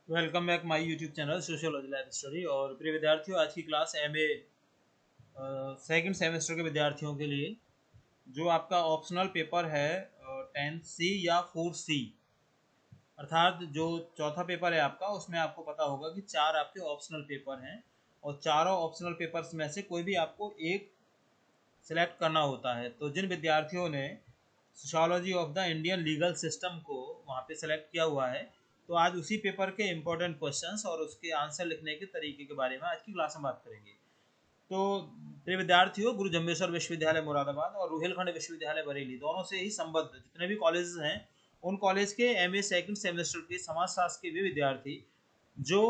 Welcome back my YouTube channel sociology life story. और प्रिय विद्यार्थियों, आज की क्लास एमए सेकंड सेमेस्टर के विद्यार्थियों के लिए जो आपका ऑप्शनल पेपर है 10C या 4C, अर्थात जो चौथा पेपर है आपका, उसमें आपको पता होगा कि चार आपके ऑप्शनल पेपर हैं और चारों ऑप्शनल पेपर्स में से कोई भी आपको एक सिलेक्ट करना होता है। तो जिन विद्यार्थियों ने sociology of the Indian legal system को वहाँ पे सेलेक्ट किया हुआ है, तो आज उसी पेपर के इम्पोर्टेंट क्वेश्चंस और उसके आंसर लिखने के तरीके के बारे में आज की क्लास में बात करेंगे। तो प्रिय विद्यार्थियों, गुरु जम्बेश्वर विश्वविद्यालय मुरादाबाद और रुहेलखंड विश्वविद्यालय बरेली दोनों से ही संबद्ध जितने भी कॉलेजेस हैं, उन कॉलेज के एमए सेकंड सेमेस्टर के समाजशास्त्र के भी विद्यार्थी जो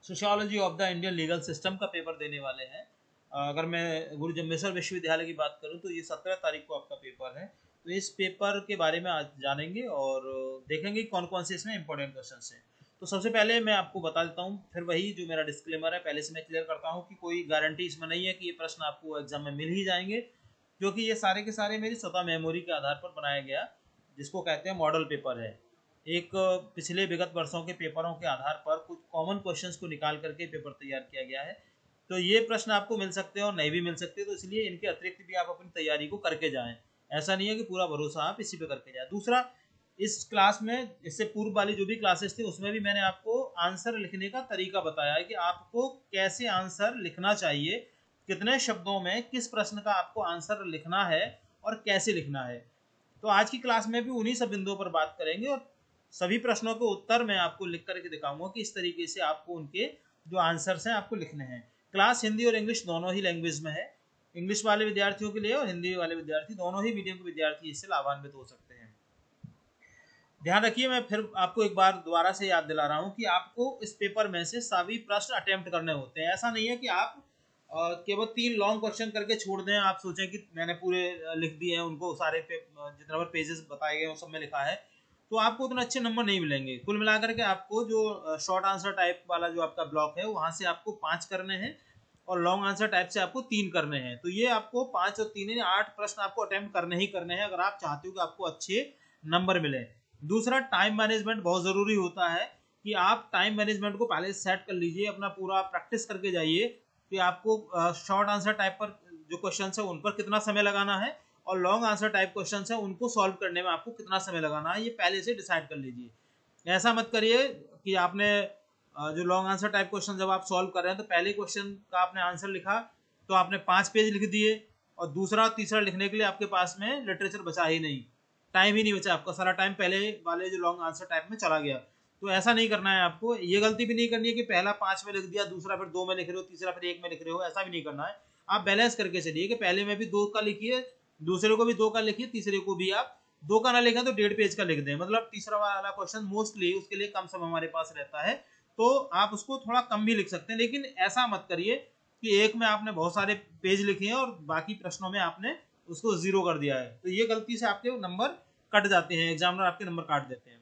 sociology of the Indian legal system का पेपर देने वाले हैं, अगर मैं गुरु जम्बेश्वर विश्वविद्यालय की बात करूं तो ये 17 तारीख को आपका पेपर है। तो इस पेपर के बारे में आज जानेंगे और देखेंगे कौन कौन से इसमें इंपॉर्टेंट क्वेश्चन हैं। तो सबसे पहले मैं आपको बता देता हूं, फिर वही जो मेरा डिस्क्लेमर है पहले से मैं क्लियर करता हूं कि कोई गारंटी इसमें नहीं है कि ये प्रश्न आपको एग्जाम में मिल ही जाएंगे, क्योंकि ये सारे के सारे मेरी स्वतः मेमोरी के आधार पर बनाया गया, जिसको कहते हैं मॉडल पेपर है। एक पिछले विगत वर्षों के पेपरों के आधार पर कुछ कॉमन क्वेश्चंस को निकाल करके पेपर तैयार किया गया है। तो ये प्रश्न आपको मिल सकते हैं और नहीं भी मिल सकते, तो इसलिए इनके अतिरिक्त भी आप अपनी तैयारी को करके जाएं। ऐसा नहीं है कि पूरा भरोसा आप इसी पे करके जाएं। दूसरा, इस क्लास में इससे पूर्व वाली जो भी क्लासेस थी उसमें भी मैंने आपको आंसर लिखने का तरीका बताया है कि आपको कैसे आंसर लिखना चाहिए, कितने शब्दों में किस प्रश्न का आपको आंसर लिखना है और कैसे लिखना है। तो आज की क्लास में भी उन्हीं सब बिंदुओं पर बात करेंगे और सभी प्रश्नों के उत्तर मैं आपको लिख करके दिखाऊंगा कि इस तरीके से आपको उनके जो आंसर्स हैं आपको लिखने हैं। क्लास हिंदी और इंग्लिश दोनों ही लैंग्वेज में है, इंग्लिश वाले विद्यार्थियों के लिए और हिंदी वाले विद्यार्थी दोनों ही मीडियम के विद्यार्थी इससे लाभान्वित हो सकते हैं। ध्यान रखिए, मैं फिर आपको एक बार दोबारा से याद दिला रहा हूँ कि आपको इस पेपर में से सभी प्रश्न अटेम्प्ट करने होते हैं। ऐसा नहीं है कि आप केवल 3 लॉन्ग क्वेश्चन करके छोड़ दें, आप सोचें कि मैंने पूरे लिख दिए हैं, उनको सारे जितना पेजेस बताए गए हैं सब में लिखा है, तो आपको उतने अच्छे नंबर नहीं मिलेंगे। कुल मिलाकर के आपको जो शॉर्ट आंसर टाइप वाला जो आपका ब्लॉक है वहाँ से आपको 5 करने हैं और लॉन्ग आंसर टाइप से आपको 3 करने हैं। तो ये आपको 5 और 3 8 प्रश्न आपको अटेम्प्ट करने ही करने हैं अगर आप चाहते हो कि आपको अच्छे नंबर मिले। दूसरा, टाइम मैनेजमेंट बहुत ज़रूरी होता है कि आप टाइम मैनेजमेंट को पहले सेट कर लीजिए, अपना पूरा प्रैक्टिस करके जाइए कि आपको शॉर्ट आंसर टाइप पर जो क्वेश्चन है उन पर कितना समय लगाना है और लॉन्ग आंसर टाइप क्वेश्चन है उनको सॉल्व करने में आपको कितना समय लगाना है, ये पहले से डिसाइड कर लीजिए। ऐसा मत करिए कि आपने जो लॉन्ग आंसर टाइप क्वेश्चन जब आप सॉल्व कर रहे हैं तो पहले क्वेश्चन का आपने आंसर लिखा तो आपने 5 पेज लिख दिए और दूसरा और तीसरा लिखने के लिए आपके पास में लिटरेचर बचा ही नहीं, टाइम ही नहीं बचा, आपका सारा टाइम पहले वाले जो लॉन्ग आंसर टाइप में चला गया। तो ऐसा नहीं करना है आपको, ये गलती भी नहीं करनी है कि पहला 5 में लिख दिया, दूसरा फिर 2 में लिख रहे हो, तीसरा फिर 1 में लिख रहे हो, ऐसा भी नहीं करना है। आप बैलेंस करके चलिए कि पहले में भी 2 का लिखिए, दूसरे को भी 2 का लिखिए, तीसरे को भी आप 2 का ना लिखें तो 1.5 पेज का लिख दें। मतलब तीसरा वाला क्वेश्चन मोस्टली उसके लिए कम समय हमारे पास रहता है, तो आप उसको थोड़ा कम भी लिख सकते हैं, लेकिन ऐसा मत करिए कि एक में आपने बहुत सारे पेज लिखे हैं और बाकी प्रश्नों में आपने उसको 0 कर दिया है, तो ये गलती से आपके नंबर कट जाते हैं, एग्जामिनर आपके नंबर काट देते हैं।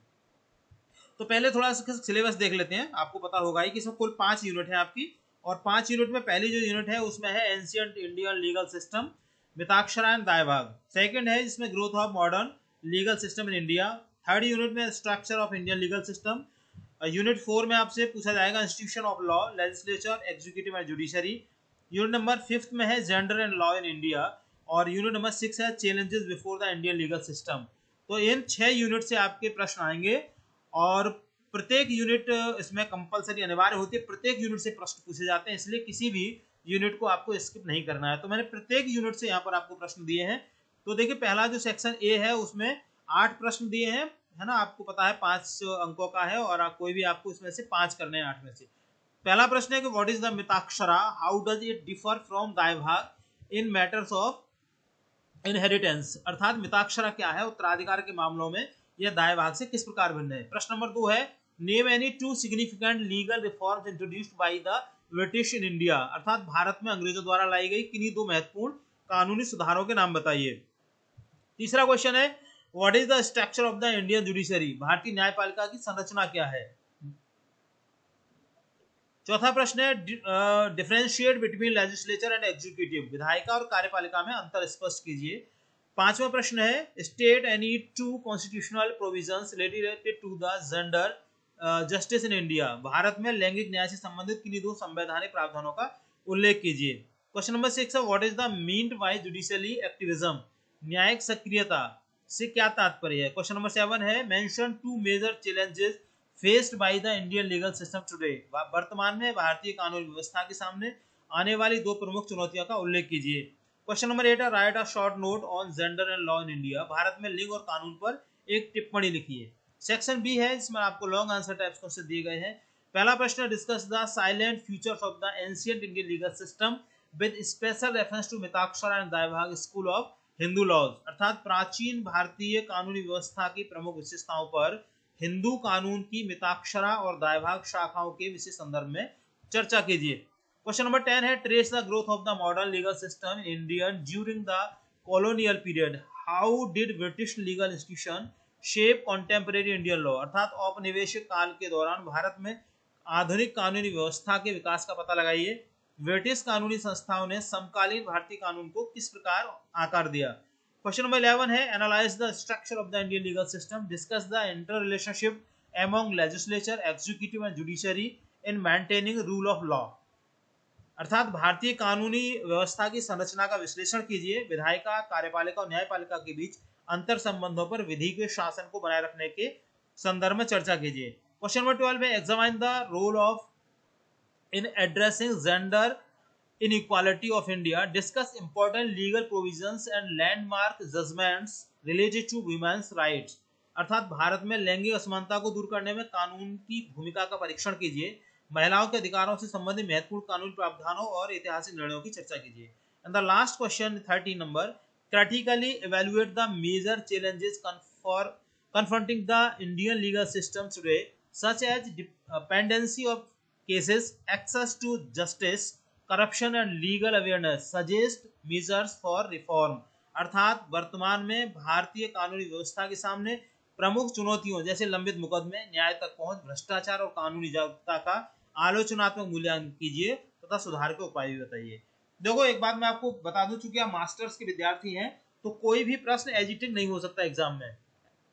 तो पहले थोड़ा सा सिलेबस देख लेते हैं। आपको पता होगा ही कि इसमें कुल 5 यूनिट है आपकी, और 5 यूनिट में पहली जो यूनिट है उसमें है ancient Indian legal system, Mitakshara and Dayabhaga. Second है जिसमें growth of modern legal system in India. Third unit में structure of Indian legal system. Unit 4 में आपसे पूछा जाएगा institution of law, legislature, executive and judiciary. Unit number 5 में है gender and law in India, और यूनिट नंबर 6 है challenges before the Indian legal system. तो इन 6 यूनिट से आपके प्रश्न आएंगे और प्रत्येक यूनिट इसमें कंपलसरी अनिवार्य होती है, प्रत्येक यूनिट से प्रश्न पूछे जाते हैं, इसलिए किसी भी यूनिट को आपको स्किप नहीं करना है। तो मैंने प्रत्येक यूनिट से यहाँ पर आपको प्रश्न दिए हैं। तो देखिए, पहला जो सेक्शन ए है उसमें 8 प्रश्न दिए हैं, है ना, आपको पता है 5 अंकों का है और कोई भी आपको इसमें से 5 करने हैं 8 में से। पहला प्रश्न है कि what is the Mitakshara, how does it differ from Dayabhaga in matters of inheritance, अर्थात मिताक्षरा क्या है उत्तराधिकार के मामलों में यह दायभाग से किस प्रकार भिन्न है। प्रश्न नंबर 2 है name any 2 significant legal reforms introduced by the British in India, अर्थात भारत में अंग्रेजों द्वारा लाई गई किन्हीं 2 महत्वपूर्ण कानूनी सुधारों के नाम बताइए। तीसरा क्वेश्चन है what is the structure of the Indian judiciary, भारतीय न्यायपालिका की संरचना क्या है। चौथा प्रश्न है differentiate between legislature and executive, विधायिका और कार्यपालिका में अंतर स्पष्ट कीजिए। पांचवा प्रश्न है state any 2 constitutional provisions related to the gender justice in India, Bharat में लैंगिक न्याय से संबंधित किन्हीं दो संवैधानिक प्रावधानों का उल्लेख कीजिए। क्वेश्चन नंबर 6 है what is the meant by judicially activism, न्यायिक सक्रियता से क्या तात्पर्य है। क्वेश्चन नंबर 7 है mention two major challenges faced by the Indian legal system today, वर्तमान में भारतीय कानून व्यवस्था के सामने आने वाली दो प्रमुख चुनौतियों का उल्लेख कीजिए। क्वेश्चन नंबर 8 है right a short note on gender and law in India, Bharat में लिंग और कानून पर एक टिप्पणी लिखिए। सेक्शन बी है, इसमें आपको लॉन्ग आंसर टाइप्स क्वेश्चन दिए गए हैं। पहला प्रश्न discuss the salient features of the ancient Indian legal system with special reference to Mitakshara and Dayabhaga school of Hindu laws, अर्थात प्राचीन भारतीय कानूनी व्यवस्था की प्रमुख विशेषताओं पर हिंदू कानून की मिताक्षरा और दायभाग शाखाओं के विशेष संदर्भ में चर्चा कीजिए। क्वेश्चन नंबर 10 है trace the growth of the modern legal system in India during the colonial period, how did British legal institution shape contemporary Indian law, अर्थात औपनिवेशिक काल के दौरान भारत में आधुनिक कानूनी व्यवस्था के विकास का पता लगाइए। ब्रिटिश कानूनी संस्थाओं ने समकालीन भारतीय कानून को किस प्रकार आकार दिया। क्वेश्चन नंबर 11 है analyse the structure of the Indian legal system, discuss the inter relationship among legislature executive and judiciary in maintaining rule of law, अर्थात भारतीय कानूनी व्यवस्था की संरचना का विश्लेषण कीजिए, विधायिका कार्यपालिका और न्यायपालिका के बीच अंतर संबंधों पर विधि के शासन को बनाए रखने के संदर्भ में चर्चा कीजिए। क्वेश्चन नंबर 12 में examine the role of in addressing gender inequality of India, discuss important legal provisions and landmark judgments related to women's rights, अर्थात भारत में लैंगिक असमानता को दूर करने में कानून की भूमिका का परीक्षण कीजिए, महिलाओं के अधिकारों से संबंधित महत्वपूर्ण कानूनी प्रावधानों और ऐतिहासिक निर्णयों की चर्चा कीजिए। And the last question 13 number critically evaluate the major challenges confronting the Indian legal system today, such as dependency of cases, access to justice, corruption and legal awareness, suggest measures for reform, अर्थात वर्तमान में भारतीय कानूनी व्यवस्था के सामने प्रमुख चुनौतियों जैसे लंबित मुकदमे, न्याय तक पहुंच, भ्रष्टाचार और कानूनी जागरूकता का आलोचनात्मक मूल्यांकन कीजिए तथा सुधार के उपाय भी बताइए। देखो एक बात मैं आपको बता दूं, चूंकि आप मास्टर्स के विद्यार्थी हैं तो कोई भी प्रश्न एडिटिंग नहीं हो सकता, एग्जाम में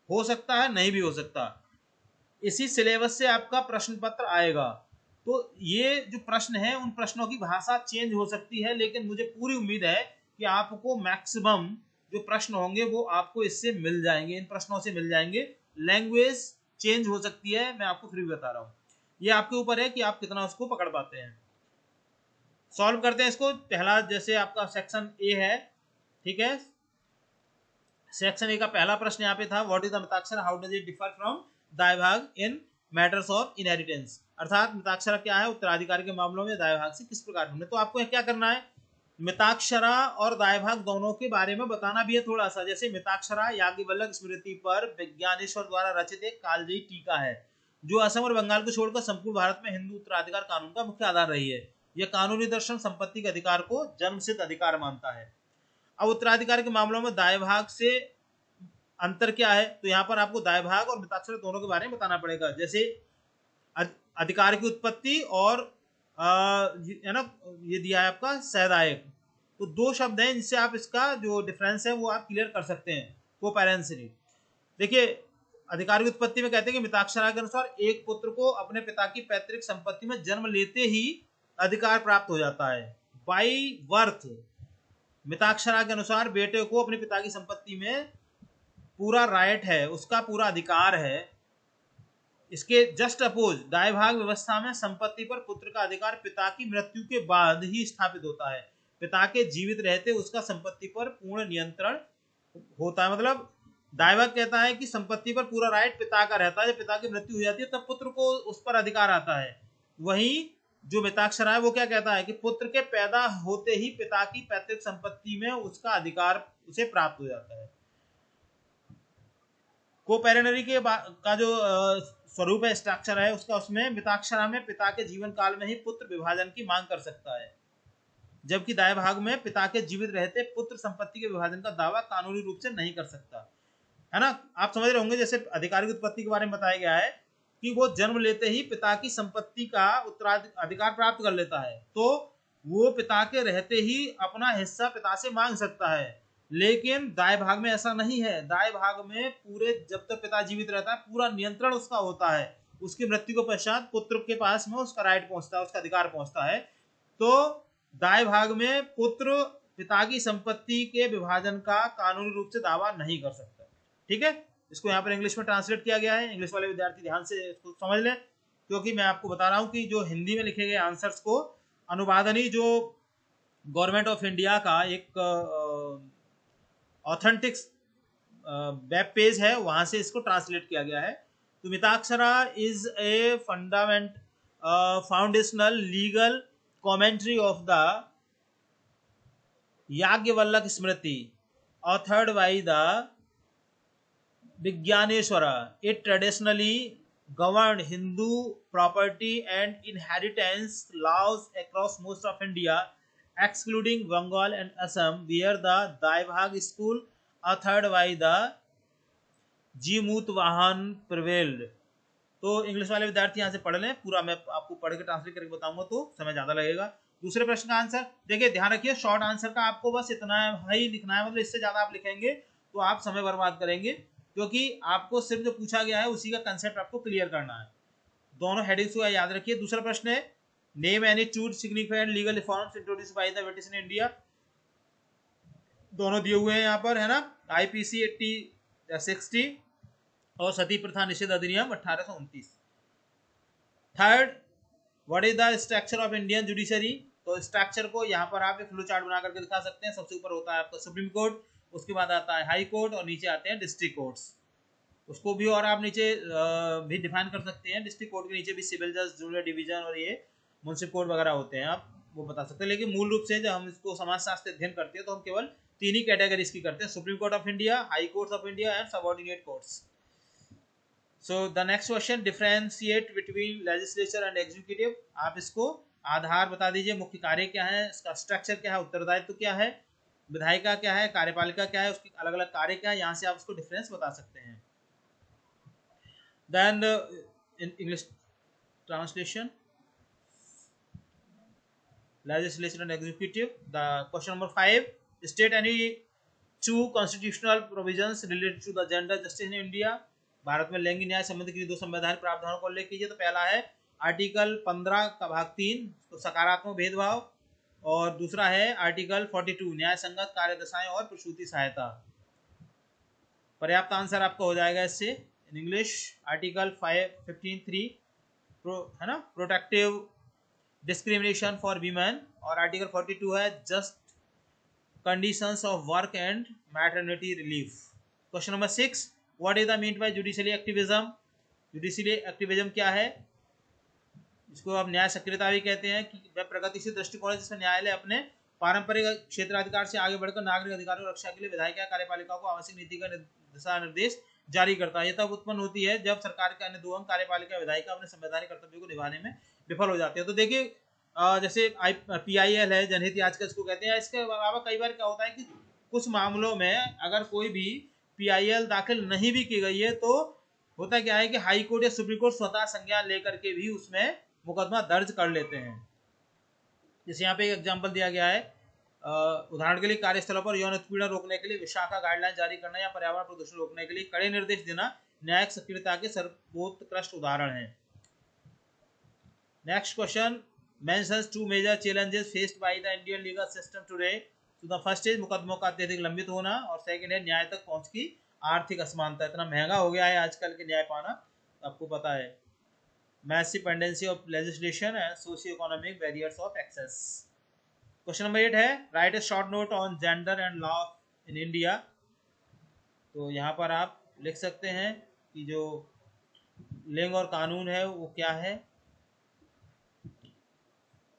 हो सकता है नहीं भी हो सकता, इसी सिलेबस से आपका प्रश्न पत्र आएगा। तो ये जो प्रश्न है उन प्रश्नों की भाषा चेंज हो सकती है, लेकिन मुझे पूरी उम्मीद है कि आपको मैक्सिमम जो प्रश्न होंगे वो आपको इससे मिल जाएंगे, इन प्रश्नों से मिल जाएंगे। लैंग्वेज चेंज हो सकती है, मैं आपको फिर भी बता रहा हूँ, ये आपके ऊपर है कि आप कितना उसको पकड़ पाते हैं। सॉल्व करते हैं इसको। पहला जैसे आपका सेक्शन ए है, ठीक है, सेक्शन ए का पहला प्रश्न यहाँ पे था what is the Mitakshara, how does it differ from Dayabhaga in matters of inheritance, अर्थात मिताक्षरा क्या है उत्तराधिकार के मामलों में दायभाग से किस प्रकार भिन्न। तो आपको क्या करना है, मिताक्षरा और दायभाग दोनों के बारे में बताना भी है थोड़ा सा। जैसे मिताक्षरा याज्ञवल्क्य स्मृति पर विज्ञानेश्वर द्वारा रचित एक कालजयी टीका है जो असम और बंगाल को छोड़कर संपूर्ण भारत में हिंदू उत्तराधिकार कानून का मुख्य आधार रही है। यह कानूनी दर्शन संपत्ति के अधिकार को जन्मसिद्ध अधिकार मानता है। अब उत्तराधिकार के मामलों में दायभाग से अंतर क्या है, तो यहाँ पर आपको दायभाग और मिताक्षरा दोनों के बारे में बताना पड़ेगा। जैसे अधिकार की उत्पत्ति और है ना, ये दिया है आपका सैदायक, तो दो शब्द हैं जिससे आप इसका जो डिफरेंस है वो आप क्लियर कर सकते हैं कोपैरेंसली। देखिए अधिकार की उत्पत्ति में कहते हैं कि मिताक्षरा के अनुसार एक पुत्र को अपने पिता की पैतृक संपत्ति में जन्म लेते ही अधिकार प्राप्त हो जाता है। बाई बर्थ मिताक्षरा के अनुसार बेटे को अपने पिता की संपत्ति में पूरा राइट है, उसका पूरा अधिकार है। इसके जस्ट अपोज दायभाग व्यवस्था में संपत्ति पर पुत्र का अधिकार पिता की मृत्यु के बाद ही स्थापित होता है। पिता के जीवित रहते उसका संपत्ति पर पूर्ण नियंत्रण होता है। मतलब दायभाग कहता है कि संपत्ति पर पूरा राइट पिता का रहता है, जब पिता की मृत्यु हो जाती है तब पुत्र को उस पर अधिकार आता है। वहीं जो मिताक्षरा है वो क्या कहता है कि पुत्र के पैदा होते ही पिता की पैतृक संपत्ति में उसका अधिकार उसे प्राप्त हो जाता है। कोपैरेनरी के का जो स्वरूप है, स्ट्रक्चर है उसका, उसमें मिताक्षरा में पिता के जीवन काल में ही पुत्र विभाजन की मांग कर सकता है, जबकि दायभाग में पिता के जीवित रहते पुत्र संपत्ति के विभाजन का दावा कानूनी रूप से नहीं कर सकता, है ना। आप समझ रहे होंगे जैसे अधिकार की उत्पत्ति के बारे में बताया गया है कि वो जन्म लेते ही पिता की संपत्ति का उत्तराधिकार प्राप्त कर लेता है, तो वो पिता के रहते ही अपना हिस्सा पिता से मांग सकता है। लेकिन दाय भाग में ऐसा नहीं है। दाय भाग में पूरे जब तक पिता जीवित रहता है पूरा नियंत्रण उसका होता है उसकी मृत्यु के पश्चात पुत्र के पास में उसका राइट पहुंचता है, उसका अधिकार पहुंचता है। तो दाय भाग में पुत्र पिता की संपत्ति के विभाजन का कानूनी रूप से दावा नहीं कर सकता। ठीक है, इसको यहाँ पर इंग्लिश में ट्रांसलेट किया गया है। इंग्लिश वाले विद्यार्थी ध्यान से इसको समझ लें, क्योंकि मैं आपको बता रहा हूँ कि जो हिंदी में लिखे गए आंसर्स को अनुवादनी जो गवर्नमेंट ऑफ इंडिया का एक ऑथेंटिक वेब पेज है, वहां से इसको ट्रांसलेट किया गया है। तो Mitakshara is a fundament foundational legal commentary of the Yajnavalkya Smriti authored by the Vijnaneshwara. It traditionally governed Hindu property and inheritance laws across most of India, excluding Bengal and Assam, where the Daibhag school authored by the Jimutvahan prevailed. तो English वाले विद्यार्थी यहाँ से पढ़ लें पूरा, मैं आपको पढ़ के ट्रांसलेट करके बताऊंगा तो समय ज्यादा लगेगा। दूसरे प्रश्न का आंसर देखिए, ध्यान रखिए शॉर्ट आंसर का आपको बस इतना ही लिखना है, मतलब इससे ज्यादा आप लिखेंगे तो आप समय बर्बाद करेंगे, क्योंकि आपको सिर्फ जो पूछा गया है उसी का कंसेप्ट आपको क्लियर करना है। दोनों हेडिंग्स को याद रखिए। दूसरा प्रश्न है, name any two significant legal reforms introduced by the British in India. दोनों दिए हुए हैं यहाँ पर, है ना, IPC 8060 और सती प्रथा निषेध अधिनियम 1829। Third, what is the structure of Indian judiciary. तो स्ट्रक्चर को यहाँ पर आप एक फ्लो चार्ट बना करके दिखा सकते हैं। सबसे ऊपर होता है आपका सुप्रीम कोर्ट, उसके बाद आता है हाई कोर्ट और नीचे आते हैं डिस्ट्रिक्ट कोर्ट्स। उसको भी और आप नीचे भी डिफाइन कर सकते हैं। डिस्ट्रिक्ट कोर्ट के नीचे भी सिविल जज, जूनियर डिवीजन और ये म्युनिसिपल कोर्ट वगैरह होते हैं, आप वो बता सकते हैं। लेकिन मूल रूप से जब हम इसको समाजशास्त्र अध्ययन करते हैं तो हम केवल 3 ही कैटेगरीज की करते हैं, supreme court of India, high court of India and subordinate courts. So the next question, differentiate between legislature and executive। आप इसको आधार बता दीजिए, मुख्य कार्य क्या है, इसका स्ट्रक्चर क्या है, उत्तरदायित्व क्या है, विधायिका क्या है, कार्यपालिका क्या है, उसकी अलग अलग कार्य क्या है, यहाँ से आप उसको डिफरेंस बता सकते हैं। Then in English translation, legislature and executive. The question number 5, state any 2 constitutional provisions related to the gender justice in India। Bharat में लैंगिक न्याय संबंधी के 2 संवैधानिक प्रावधानों को उल्लेख कीजिए। तो पहला है आर्टिकल 15 का भाग 3, तो सकारात्मक भेदभाव, और दूसरा है आर्टिकल 42 न्याय संगत कार्य दशाएं और प्रसूति सहायता। पर्याप्त आंसर आपका हो जाएगा इससे। इन इंग्लिश आर्टिकल 15(3) है ना, प्रोटेक्टिव डिस्क्रिमिनेशन फॉर वीमेन, और आर्टिकल 42 है just conditions of work and maternity relief. Question number 6, what is the mean by judicially activism. Judicially activism क्या है, इसको आप न्याय सक्रियता भी कहते हैं, कि वह प्रगतिशील दृष्टिकोण है जिसमें न्यायालय अपने पारंपरिक क्षेत्राधिकार से आगे बढ़कर नागरिक अधिकारों की रक्षा के लिए विधायिका कार्यपालिका को आवश्यक नीति का दिशा निर्देश जारी करता है। यह तब उत्पन्न होती है जब सरकार के अन्य 2 अंग कार्यपालिका विधायिका अपने संवैधानिक कर्तव्यों को निभाने में विफल हो जाते हैं। तो देखिए जैसे PIL है, जनहित याचिका इसको कहते हैं। इसके अलावा कई बार क्या होता है कि कुछ मामलों में अगर कोई भी PIL दाखिल नहीं भी की गई है तो होता क्या है कि हाई कोर्ट या सुप्रीम कोर्ट स्वतः संज्ञान लेकर के भी उसमें मुकदमा दर्ज कर लेते हैं। जैसे यहाँ पे एक एग्जांपल दिया गया है, उदाहरण के लिए कार्यस्थलों पर यौन उत्पीड़न रोकने के लिए विशाखा गाइडलाइन जारी करना या पर्यावरण प्रदूषण रोकने के लिए कड़े निर्देश देना न्यायिक सक्रियता के सर्वोत्कृष्ट उदाहरण है। Next question, mentions 2 major challenges faced by the Indian legal system today। तो द फर्स्ट इज मुकदमों का अत्यधिक लंबित होना, और सेकंड है न्याय तक पहुंच की आर्थिक असमानता। इतना महंगा हो गया है आजकल के न्याय पाना, आपको पता है। Massive pendency of legislation and socio economic barriers of access. Question number 8 है, write a short note on gender and law in India. तो यहाँ पर आप लिख सकते हैं कि जो लिंग और कानून है वो क्या है।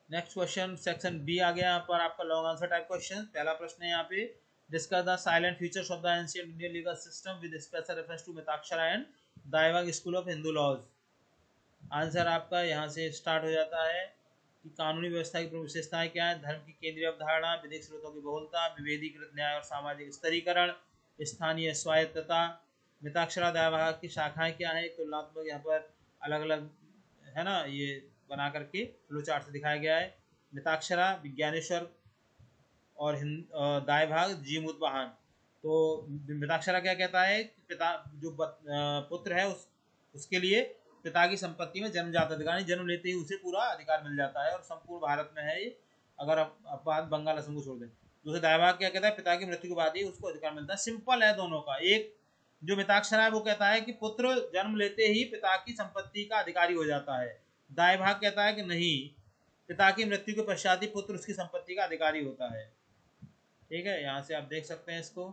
नेक्स्ट क्वेश्चन सेक्शन बी आ गया यहाँ पर आपका लॉन्ग आंसर टाइप क्वेश्चन। पहला प्रश्न है यहाँ पे, discuss the salient features of the ancient Indian legal system with special reference to Mitakshara and Dayabhaga school of Hindu laws. Answer आपका यहाँ से स्टार्ट हो जाता है कि कानूनी व्यवस्था की प्रमुख विशेषताएं क्या है, धर्म की केंद्रीय अवधारणा, विधिक स्रोतों की बहुलता, विभेदीकृत न्याय और सामाजिक स्तरीकरण, स्थानीय स्वायत्तता, मिताक्षरा दाइवाग की शाखाएं क्या है, तुलनात्मक यहाँ पर अलग अलग है ना ये बना करके फ्लो चार्ट से दिखाया गया है। मिताक्षरा विज्ञानेश्वर और दाइभाग जीमूतवाहन। तो मिताक्षरा क्या कहता है कि पिता जो पुत्र है उसके लिए पिता की संपत्ति में जन्मजात अधिकार, जन्म लेते ही उसे पूरा अधिकार मिल जाता है और संपूर्ण भारत में है ये, अगर आप बात बंगाल असम को छोड़ दें। दूसरे दायभाग क्या कहता है, पिता की मृत्यु के बाद ही उसको अधिकार मिलता है। सिंपल है दोनों का। एक जो मिताक्षरा है वो कहता है कि पुत्र जन्म लेते ही पिता की संपत्ति का अधिकारी हो जाता है। दायभाग कहता है कि नहीं, पिता की मृत्यु के पश्चात ही पुत्र उसकी संपत्ति का अधिकारी होता है। ठीक है, यहाँ से आप देख सकते हैं इसको,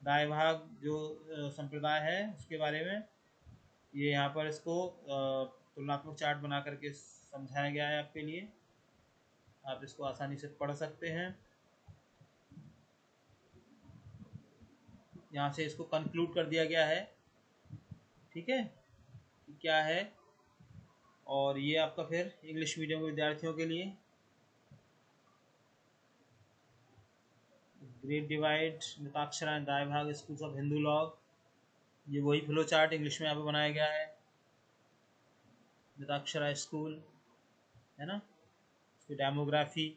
दायभाग जो संप्रदाय है उसके बारे में ये यहाँ पर इसको तुलनात्मक चार्ट बना करके समझाया गया है आपके लिए, आप इसको आसानी से पढ़ सकते हैं। यहाँ से इसको कंक्लूड कर दिया गया है। ठीक है, क्या है, और ये आपका फिर इंग्लिश मीडियम के विद्यार्थियों के लिए great divide, Mitakshara, Dayabhaga, schools of Hindu law, ये वही फ्लो चार्ट इंग्लिश में यहाँ पे बनाया गया है। मिताक्षरा स्कूल है ना, उसकी डेमोग्राफी,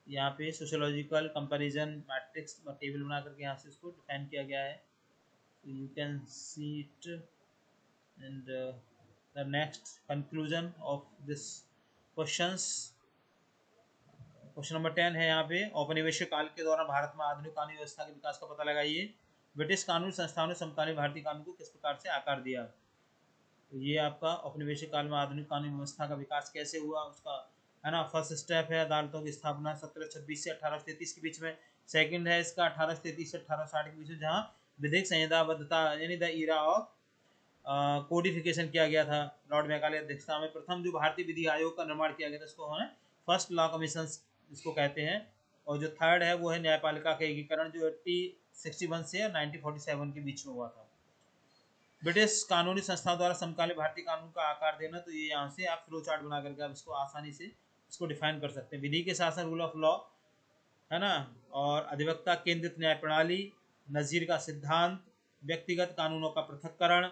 यहाँ पे सोशियोलॉजिकल कंपैरिजन मैट्रिक्स टेबल बना करके यहाँ से इसको डिफाइन किया गया है। You can see it and the next conclusion of this questions. Question number 10 है यहाँ पे, औपनिवेशिक काल के दौरान भारत में आधुनिक कानूनी व्यवस्था के विकास का पता लगाइए। ब्रिटिश कानून संस्थाओं ने समकालीन भारतीय कानून को किस प्रकार से आकार दिया। तो ये आपका औपनिवेशिक काल में आधुनिक कानूनी व्यवस्था का विकास कैसे हुआ उसका है ना। फर्स्ट स्टेप है अदालतों की स्थापना 1726 से 1833 के बीच में। सेकंड है इसका 1833 से 1860 के बीच में, जहाँ विधिक संहिताबद्धता यानी द ईरा ऑफ कोडिफिकेशन किया गया था लॉर्ड मैकाले अध्यक्षता में। प्रथम जो भारतीय विधि आयोग का निर्माण किया गया था इसको है फर्स्ट लॉ कमीशन इसको कहते हैं। और जो थर्ड है वो है न्यायपालिका का एकीकरण जो 1861 से 1947 के बीच में हुआ था। ब्रिटिश कानूनी संस्थाओं द्वारा समकालीन भारतीय कानून का आकार देना, तो ये यहाँ से आप फ्लो चार्ट बना करके आप इसको आसानी से इसको डिफाइन कर सकते हैं। विधि के शासन, रूल ऑफ लॉ है ना, और अधिवक्ता केंद्रित न्याय प्रणाली, नजीर का सिद्धांत, व्यक्तिगत कानूनों का पृथक्करण,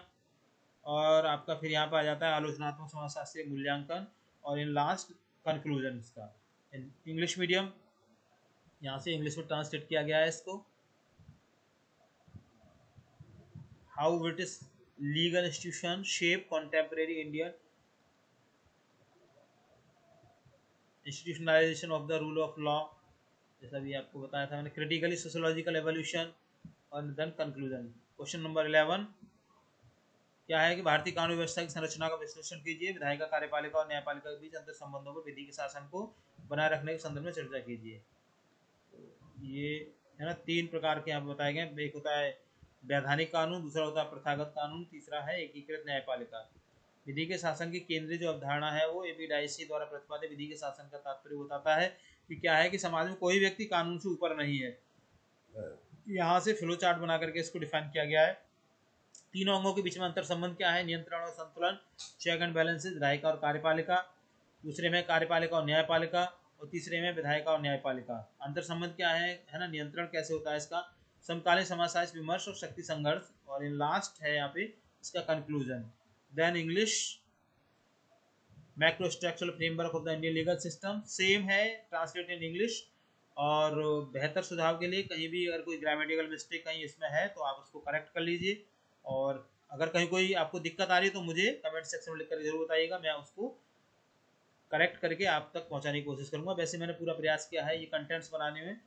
और आपका फिर यहाँ पर आ जाता है आलोचनात्मक समाजशास्त्रीय मूल्यांकन, और इन लास्ट कंक्लूजन इसका इंग्लिश मीडियम, यहाँ से इंग्लिश में ट्रांसलेट किया गया है इसको। How British legal institution shape contemporary Indian institutionalization of the rule of law, जैसा भी आपको बताया था मैंने। क्रिटिकली सोशियोलॉजिकल एवोल्यूशन, और देन कंक्लूजन। क्वेश्चन नंबर 11 क्या है कि भारतीय कानून व्यवस्था की संरचना का विश्लेषण कीजिए। विधायिका, कार्यपालिका और न्यायपालिका के बीच अंतर संबंधों पर विधि के शासन को बनाए रखने के संदर्भ में चर्चा कीजिए। ये है ना 3 प्रकार के यहाँ बताए गए। एक होता है वैधानिक कानून, दूसरा होता है प्रथागत कानून, तीसरा है एकीकृत न्यायपालिका। विधि के शासन की केंद्रीय जो अवधारणा है वो एबी डाइसी द्वारा प्रतिपादित विधि के शासन का तात्पर्य बताता है कि क्या है कि समाज में कोई व्यक्ति कानून से ऊपर नहीं है। यहाँ से फ्लो चार्ट बना करके इसको डिफाइन किया गया है। तीनों अंगों के बीच में अंतर संबंध क्या है, नियंत्रण और संतुलन, चेक एंड बैलेंसेस, विधायिका और कार्यपालिका, दूसरे में कार्यपालिका और न्यायपालिका, और तीसरे में विधायिका और न्यायपालिका। अंतर संबंध क्या है ना, नियंत्रण कैसे होता है इसका, समकालीन समाजशास्त्र विमर्श और शक्ति संघर्ष, और इन लास्ट है यहाँ पे इसका conclusion. Then English, macro structural framework of the Indian legal system, same है ट्रांसलेट इन इंग्लिश। और बेहतर सुझाव के लिए कहीं भी अगर कोई ग्रामेटिकल मिस्टेक कहीं इसमें है तो आप उसको करेक्ट कर लीजिए, और अगर कहीं कोई आपको दिक्कत आ रही है तो मुझे कमेंट सेक्शन में लिख कर जरूर बताइएगा, मैं उसको करेक्ट करके आप तक पहुंचाने की कोशिश करूंगा। वैसे मैंने पूरा प्रयास किया है ये कंटेंट्स बनाने में,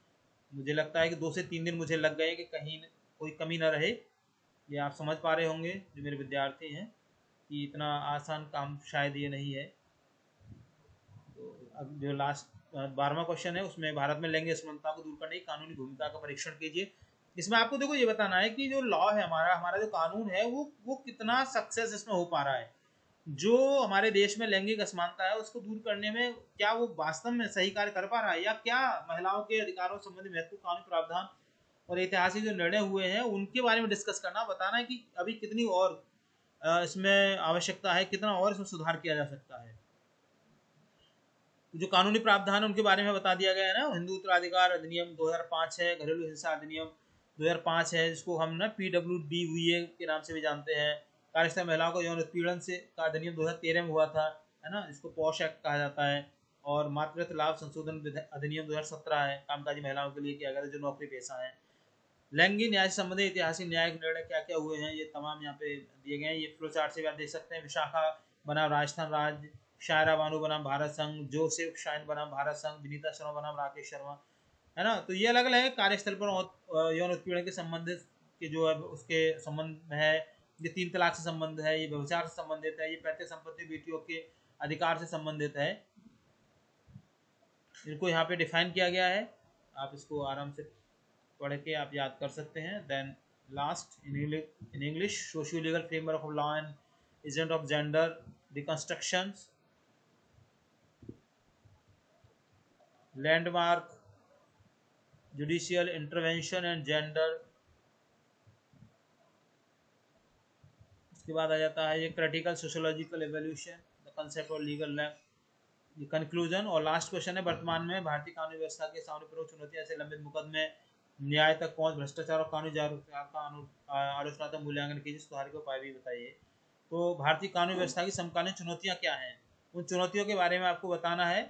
मुझे लगता है कि 2 से 3 दिन मुझे लग गए कि कहीं कोई कमी ना रहे। ये आप समझ पा रहे होंगे जो मेरे विद्यार्थी हैं कि इतना आसान काम शायद ये नहीं है। तो अब जो लास्ट 12वां क्वेश्चन है उसमें भारत में लैंगिक असमानता को दूर करने की कानूनी भूमिका का परीक्षण कीजिए। इसमें आपको देखो ये बताना है कि जो लॉ है हमारा हमारा जो कानून है वो कितना सक्सेस इसमें हो पा रहा है। जो हमारे देश में लैंगिक असमानता है उसको दूर करने में क्या वो वास्तव में सही कार्य कर पा रहा है, या क्या महिलाओं के अधिकारों संबंधी महत्वपूर्ण कानूनी प्रावधान और ऐतिहासिक जो निर्णय हुए हैं उनके बारे में डिस्कस करना, बताना है कि अभी कितनी और इसमें आवश्यकता है, कितना और इसमें सुधार किया जा सकता है। जो कानूनी प्रावधान है उनके बारे में बता दिया गया है ना। हिंदू उत्तराधिकार अधिनियम 2005 है, घरेलू हिंसा अधिनियम 2005 है, जिसको हम ना PWDVA के नाम से भी जानते हैं। कार्यस्थल महिलाओं को यौन उत्पीड़न से का अधिनियम 2013 में हुआ था, है ना, जिसको पॉश एक्ट कहा जाता है। और मातृत्व लाभ संशोधन अधिनियम 2017 है, कामकाजी महिलाओं के लिए किया गया था जो नौकरी पेशा है। लैंगिक न्याय से संबंधित ऐतिहासिक न्यायिक निर्णय क्या क्या हुए हैं, ये तमाम यहाँ पे दिए गए हैं। ये फ्लो चार्ट से भी आप देख सकते हैं। विशाखा बनाम राजस्थान राज्य, शायरा बानू बनाम भारत संघ, जोसेफ शाइन बनाम भारत संघ, विनीता शर्मा बनाम राकेश शर्मा, है ना। तो ये अलग अलग है। कार्यस्थल पर यौन उत्पीड़न के संबंधित के जो है उसके संबंध में है। ये 3 तलाक से संबंध है, ये व्यभिचार से संबंधित है, ये पैतृक संपत्ति बेटियों के अधिकार से संबंधित है। इनको यहाँ पे डिफाइन किया गया है, आप इसको आराम से पढ़ के आप याद कर सकते हैं। Then last in English, socio legal framework of law and agent of gender reconstructions, landmark, judicial intervention and gender. उसके बाद आ जाता है ये critical sociological evolution, the concept of legal land, ये कंक्लूजन। और लास्ट क्वेश्चन है, वर्तमान में भारतीय कानूनी व्यवस्था के सामने प्रमुख चुनौतियां ऐसे लंबित मुकदमे, न्याय तक पहुंच, भ्रष्टाचार और कानूनी जागरूकता का आलोचनात्मक मूल्यांकन कीजिए, सुधार के उपाय भी बताइए। तो भारतीय कानूनी व्यवस्था की समकालीन चुनौतियां क्या हैं, उन चुनौतियों के बारे में आपको बताना है,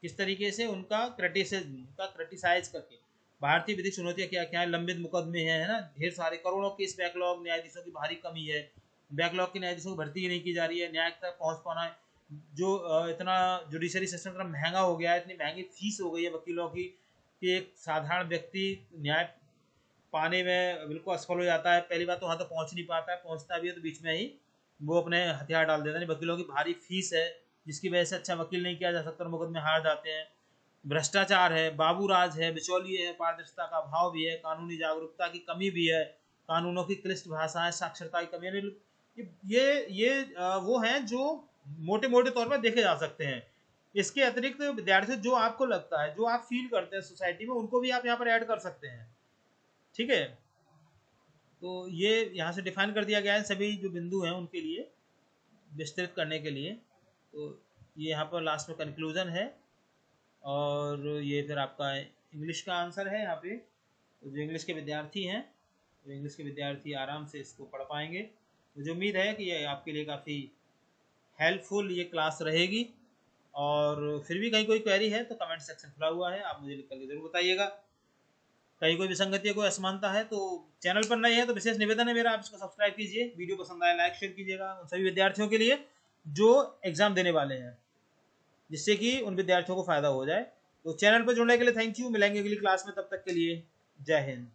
किस तरीके से उनका क्रिटिसाइज करके भारतीय विधिक चुनौतियां क्या क्या है। लंबित मुकदमे हैं, है ना, ढेर सारे करोड़ों केस बैकलॉग, न्यायाधीशों की भारी कमी है, बैकलॉग के न्यायाधीशों की भर्ती ही नहीं की जा रही है, न्याय तक पहुंच पाना जो इतना जुडिशरी सिस्टम इतना महंगा हो गया है, इतनी महंगी फीस हो गई है वकीलों की कि एक साधारण व्यक्ति न्याय पाने में बिल्कुल असफल हो जाता है। पहली बात तो वहाँ तो पहुँच नहीं पाता है, पहुँचता भी है तो बीच में ही वो अपने हथियार डाल देता है। वकीलों की भारी फीस है जिसकी वजह से अच्छा वकील नहीं किया जा सकता और मुकदमे हार जाते हैं। भ्रष्टाचार है, बाबू राज है, बिचौलिए है, पारदर्शिता का अभाव भी है, कानूनी जागरूकता की कमी भी है, कानूनों की क्लिष्ट भाषाएं, साक्षरता की कमी। वो हैं जो मोटे मोटे तौर पर देखे जा सकते हैं। इसके अतिरिक्त विद्यार्थी जो आपको लगता है, जो आप फील करते हैं सोसाइटी में, उनको भी आप यहाँ पर ऐड कर सकते हैं। ठीक है, तो ये यहाँ से डिफाइन कर दिया गया है सभी जो बिंदु हैं उनके लिए विस्तृत करने के लिए। तो ये यहाँ पर लास्ट में कंक्लूजन है और ये फिर आपका इंग्लिश का आंसर है यहाँ पे। तो जो इंग्लिश के विद्यार्थी हैं, तो इंग्लिश के विद्यार्थी आराम से इसको पढ़ पाएंगे। मुझे उम्मीद है कि ये आपके लिए काफ़ी हेल्पफुल ये क्लास रहेगी। और फिर भी कहीं कोई क्वेरी है तो कमेंट सेक्शन खुला हुआ है, आप मुझे लिख करके जरूर बताइएगा। कहीं कोई विसंगति, कोई असमानता है तो चैनल पर नए हैं तो विशेष निवेदन है मेरा, आप इसको सब्सक्राइब कीजिए, वीडियो पसंद आए लाइक शेयर कीजिएगा उन सभी विद्यार्थियों के लिए जो एग्जाम देने वाले हैं, जिससे कि उन विद्यार्थियों को फायदा हो जाए। तो चैनल पर जुड़ने के लिए थैंक यू, मिलेंगे अगली क्लास में, तब तक के लिए जय हिंद।